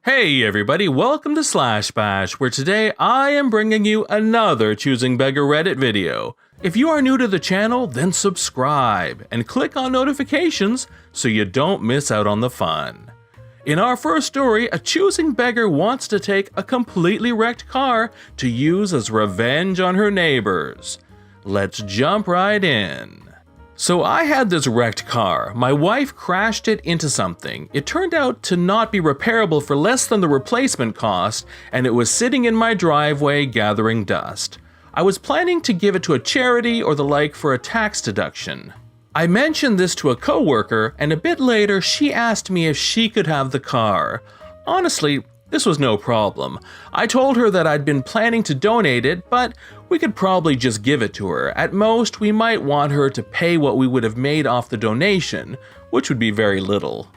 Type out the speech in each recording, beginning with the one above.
Hey everybody, welcome to Slash Bash, where today I am bringing you another Choosing Beggar Reddit video. If you are new to the channel, then subscribe and click on notifications so you don't miss out on the fun. In our first story, a choosing beggar wants to take a completely wrecked car to use as revenge on her neighbors. Let's jump right in. So I had this wrecked car. My wife crashed it into something. It turned out to not be repairable for less than the replacement cost, and it was sitting in my driveway gathering dust. I was planning to give it to a charity or the like for a tax deduction. I mentioned this to a coworker, and a bit later she asked me if she could have the car. Honestly, this was no problem. I told her that I'd been planning to donate it, but we could probably just give it to her. At most, we might want her to pay what we would have made off the donation, which would be very little.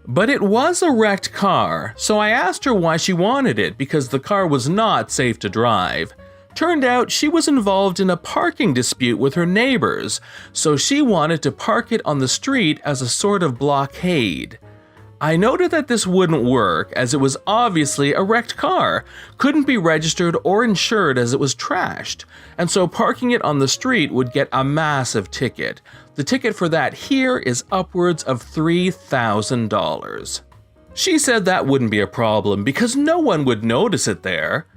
But it was a wrecked car, so I asked her why she wanted it because the car was not safe to drive. Turned out she was involved in a parking dispute with her neighbors, so she wanted to park it on the street as a sort of blockade. I noted that this wouldn't work as it was obviously a wrecked car, couldn't be registered or insured as it was trashed, and so parking it on the street would get a massive ticket. The ticket for that here is upwards of $3,000. She said that wouldn't be a problem because no one would notice it there.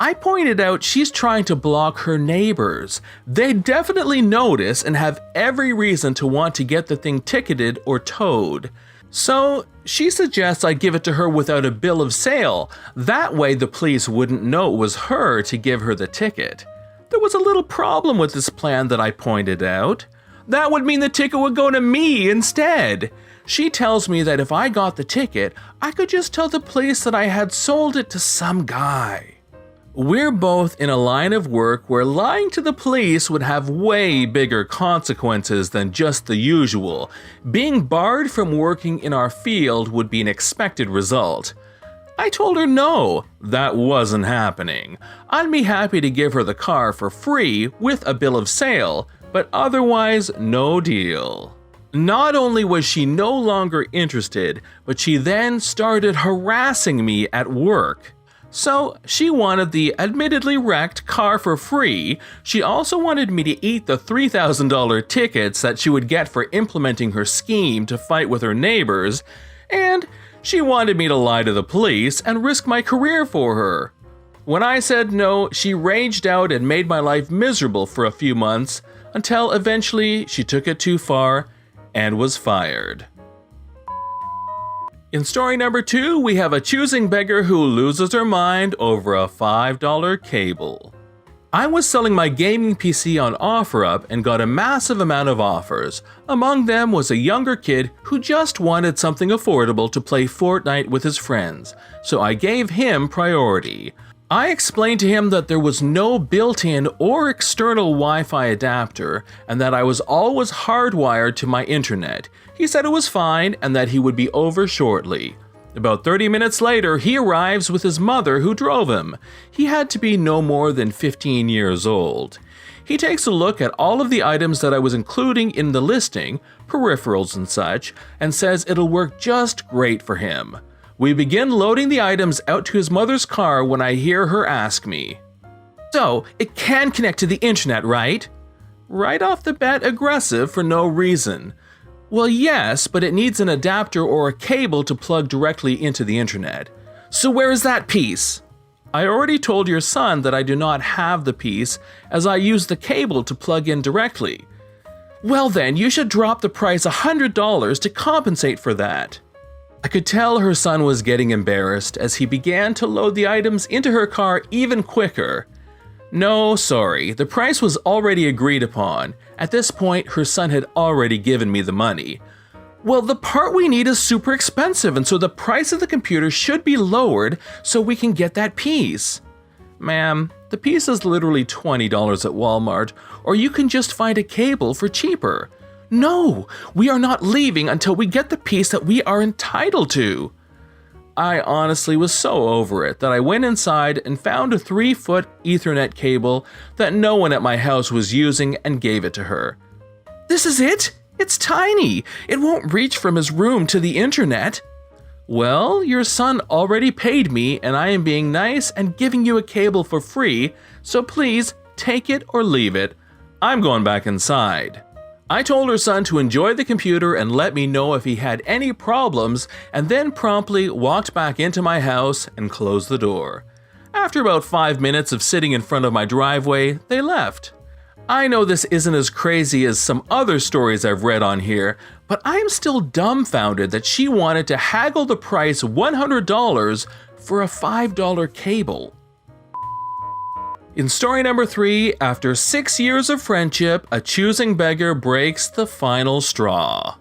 I pointed out she's trying to block her neighbors. They'd definitely notice and have every reason to want to get the thing ticketed or towed. So she suggests I give it to her without a bill of sale. That way the police wouldn't know it was her to give her the ticket. There was a little problem with this plan that I pointed out. That would mean the ticket would go to me instead. She tells me that if I got the ticket, I could just tell the police that I had sold it to some guy. We're both in a line of work where lying to the police would have way bigger consequences than just the usual. Being barred from working in our field would be an expected result. I told her no, that wasn't happening. I'd be happy to give her the car for free with a bill of sale, but otherwise no deal. Not only was she no longer interested, but she then started harassing me at work. So she wanted the admittedly wrecked car for free. She also wanted me to eat the $3,000 tickets that she would get for implementing her scheme to fight with her neighbors, and she wanted me to lie to the police and risk my career for her. When I said no, she raged out and made my life miserable for a few months until eventually she took it too far and was fired. In story number 2, we have a choosing beggar who loses her mind over a $5 cable. I was selling my gaming PC on OfferUp and got a massive amount of offers. Among them was a younger kid who just wanted something affordable to play Fortnite with his friends, so I gave him priority. I explained to him that there was no built-in or external Wi-Fi adapter and that I was always hardwired to my internet. He said it was fine and that he would be over shortly. About 30 minutes later, he arrives with his mother who drove him. He had to be no more than 15 years old. He takes a look at all of the items that I was including in the listing, peripherals and such, and says it'll work just great for him. We begin loading the items out to his mother's car when I hear her ask me, "So, it can connect to the internet, right?" Right off the bat aggressive for no reason. Well, yes, but it needs an adapter or a cable to plug directly into the internet. So where is that piece? I already told your son that I do not have the piece as I use the cable to plug in directly. Well then, you should drop the price $100 to compensate for that. I could tell her son was getting embarrassed as he began to load the items into her car even quicker. No, sorry, the price was already agreed upon. At this point, her son had already given me the money. Well, the part we need is super expensive, and so the price of the computer should be lowered so we can get that piece. Ma'am, the piece is literally $20 at Walmart, or you can just find a cable for cheaper. No, we are not leaving until we get the piece that we are entitled to. I honestly was so over it that I went inside and found a 3-foot Ethernet cable that no one at my house was using and gave it to her. This is it? It's tiny. It won't reach from his room to the internet. Well, your son already paid me and I am being nice and giving you a cable for free, so please take it or leave it. I'm going back inside. I told her son to enjoy the computer and let me know if he had any problems, and then promptly walked back into my house and closed the door. After about 5 minutes of sitting in front of my driveway, they left. I know this isn't as crazy as some other stories I've read on here, but I am still dumbfounded that she wanted to haggle the price $100 for a $5 cable. In story number 3, after 6 years of friendship, a choosing beggar breaks the final straw.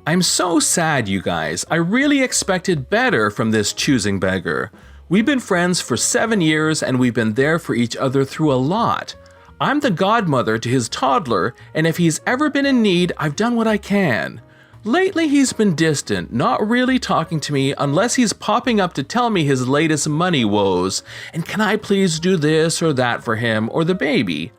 I'm so sad, you guys. I really expected better from this choosing beggar. We've been friends for 7 years and we've been there for each other through a lot. I'm the godmother to his toddler, and if he's ever been in need, I've done what I can. Lately, he's been distant, not really talking to me unless he's popping up to tell me his latest money woes, and can I please do this or that for him or the baby?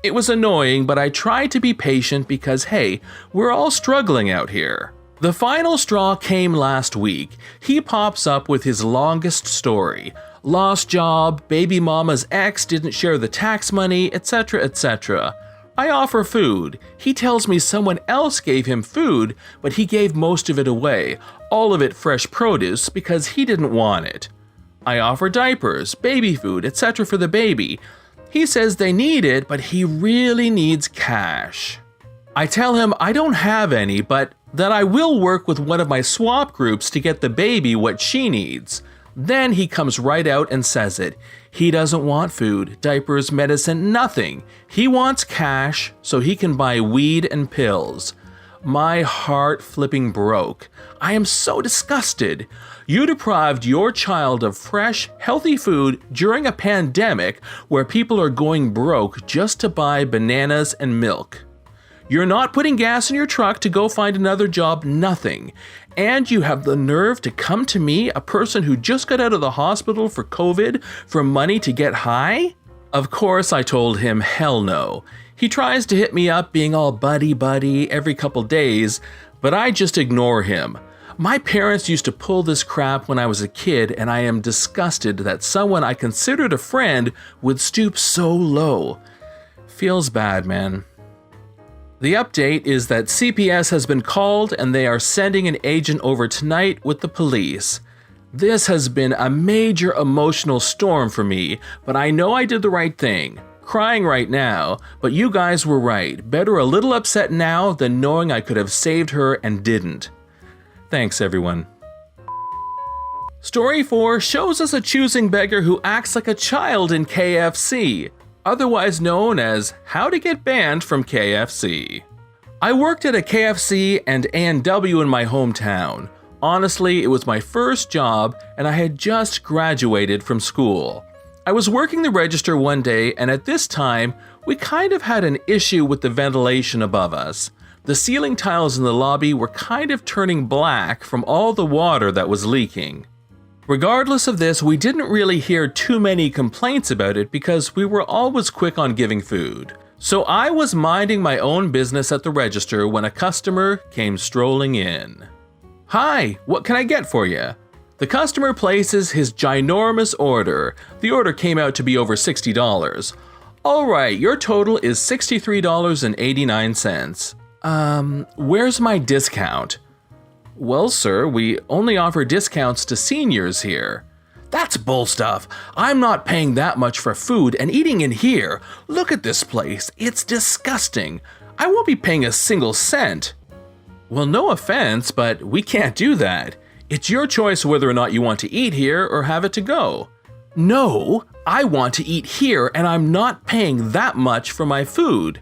It was annoying, but I tried to be patient because, hey, we're all struggling out here. The final straw came last week. He pops up with his longest story. Lost job, baby mama's ex didn't share the tax money, etc., etc. I offer food. He tells me someone else gave him food, but he gave most of it away, all of it fresh produce, because he didn't want it. I offer diapers, baby food, etc. for the baby. He says they need it, but he really needs cash. I tell him I don't have any, but that I will work with one of my swap groups to get the baby what she needs. Then he comes right out and says it. He doesn't want food, diapers, medicine, nothing. He wants cash so he can buy weed and pills. My heart flipping broke. I am so disgusted. You deprived your child of fresh, healthy food during a pandemic where people are going broke just to buy bananas and milk. You're not putting gas in your truck to go find another job, nothing. And you have the nerve to come to me, a person who just got out of the hospital for COVID, for money to get high? Of course, I told him hell no. He tries to hit me up being all buddy every couple days, but I just ignore him. My parents used to pull this crap when I was a kid, and I am disgusted that someone I considered a friend would stoop so low. Feels bad, man. The update is that CPS has been called and they are sending an agent over tonight with the police. This has been a major emotional storm for me, but I know I did the right thing. Crying right now, but you guys were right. Better a little upset now than knowing I could have saved her and didn't. Thanks, everyone. Story 4 shows us a choosing beggar who acts like a child in KFC. Otherwise known as How to Get Banned from KFC. I worked at a KFC and A&W in my hometown. Honestly, it was my first job and I had just graduated from school. I was working the register one day and at this time, we kind of had an issue with the ventilation above us. The ceiling tiles in the lobby were kind of turning black from all the water that was leaking. Regardless of this, we didn't really hear too many complaints about it because we were always quick on giving food. So I was minding my own business at the register when a customer came strolling in. Hi, what can I get for you? The customer places his ginormous order. The order came out to be over $60. Alright, your total is $63.89. Where's my discount? Well, sir, we only offer discounts to seniors here. That's bull stuff. I'm not paying that much for food and eating in here. Look at this place. It's disgusting. I won't be paying a single cent. Well, no offense, but we can't do that. It's your choice whether or not you want to eat here or have it to go. No, I want to eat here and I'm not paying that much for my food.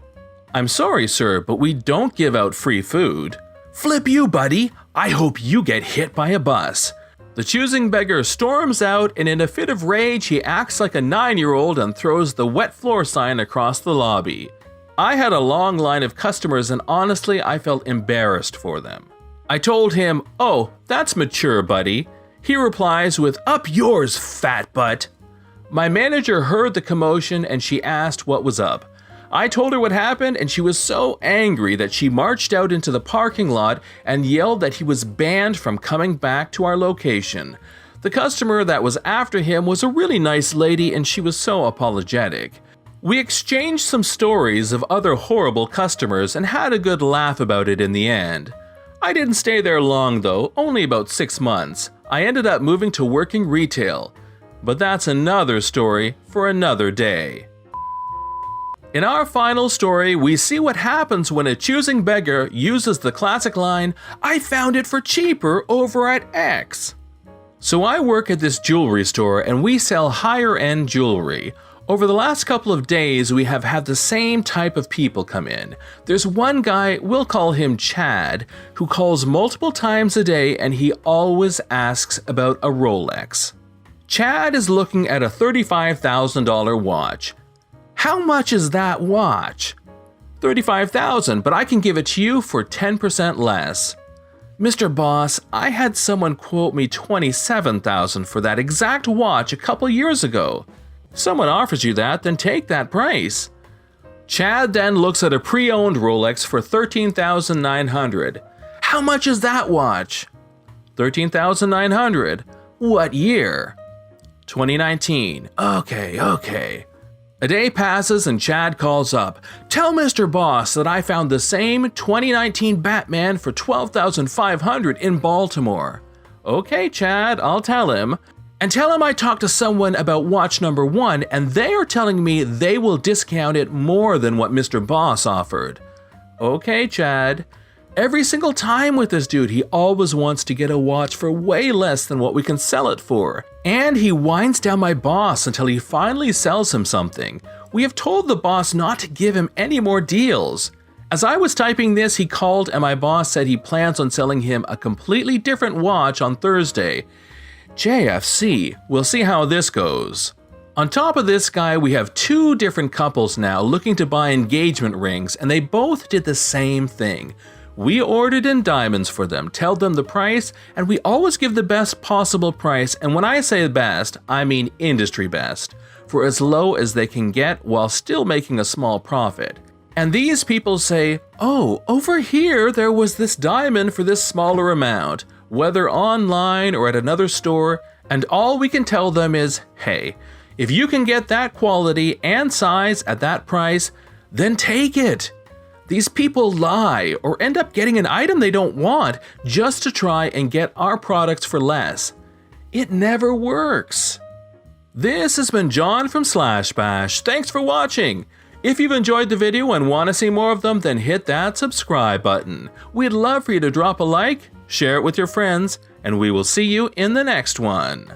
I'm sorry, sir, but we don't give out free food. Flip you, buddy. I hope you get hit by a bus. The choosing beggar storms out and in a fit of rage he acts like a 9-year-old and throws the wet floor sign across the lobby. I had a long line of customers and honestly I felt embarrassed for them. I told him, "Oh, that's mature, buddy." He replies with, "Up yours, fat butt." My manager heard the commotion and she asked what was up. I told her what happened and she was so angry that she marched out into the parking lot and yelled that he was banned from coming back to our location. The customer that was after him was a really nice lady and she was so apologetic. We exchanged some stories of other horrible customers and had a good laugh about it in the end. I didn't stay there long though, only about 6 months. I ended up moving to working retail. But that's another story for another day. In our final story, we see what happens when a choosing beggar uses the classic line, "I found it for cheaper over at X." So I work at this jewelry store and we sell higher-end jewelry. Over the last couple of days, we have had the same type of people come in. There's one guy, we'll call him Chad, who calls multiple times a day and he always asks about a Rolex. Chad is looking at a $35,000 watch. How much is that watch? $35,000, but I can give it to you for 10% less. Mr. Boss, I had someone quote me $27,000 for that exact watch a couple years ago. Someone offers you that, then take that price. Chad then looks at a pre-owned Rolex for $13,900. How much is that watch? $13,900. What year? 2019. Okay. A day passes and Chad calls up. Tell Mr. Boss that I found the same 2019 Batman for $12,500 in Baltimore. Okay, Chad, I'll tell him. And tell him I talked to someone about watch number 1 and they are telling me they will discount it more than what Mr. Boss offered. Okay, Chad. Every single time with this dude, he always wants to get a watch for way less than what we can sell it for. And he winds down my boss until he finally sells him something. We have told the boss not to give him any more deals. As I was typing this, he called and my boss said he plans on selling him a completely different watch on Thursday. JFC, we'll see how this goes. On top of this guy, we have 2 different couples now looking to buy engagement rings and they both did the same thing. We ordered in diamonds for them, tell them the price, and we always give the best possible price, and when I say best, I mean industry best, for as low as they can get while still making a small profit. And these people say, oh, over here there was this diamond for this smaller amount, whether online or at another store, and all we can tell them is, hey, if you can get that quality and size at that price, then take it. These people lie or end up getting an item they don't want just to try and get our products for less. It never works. This has been John from Slash Bash. Thanks for watching. If you've enjoyed the video and want to see more of them, then hit that subscribe button. We'd love for you to drop a like, share it with your friends, and we will see you in the next one.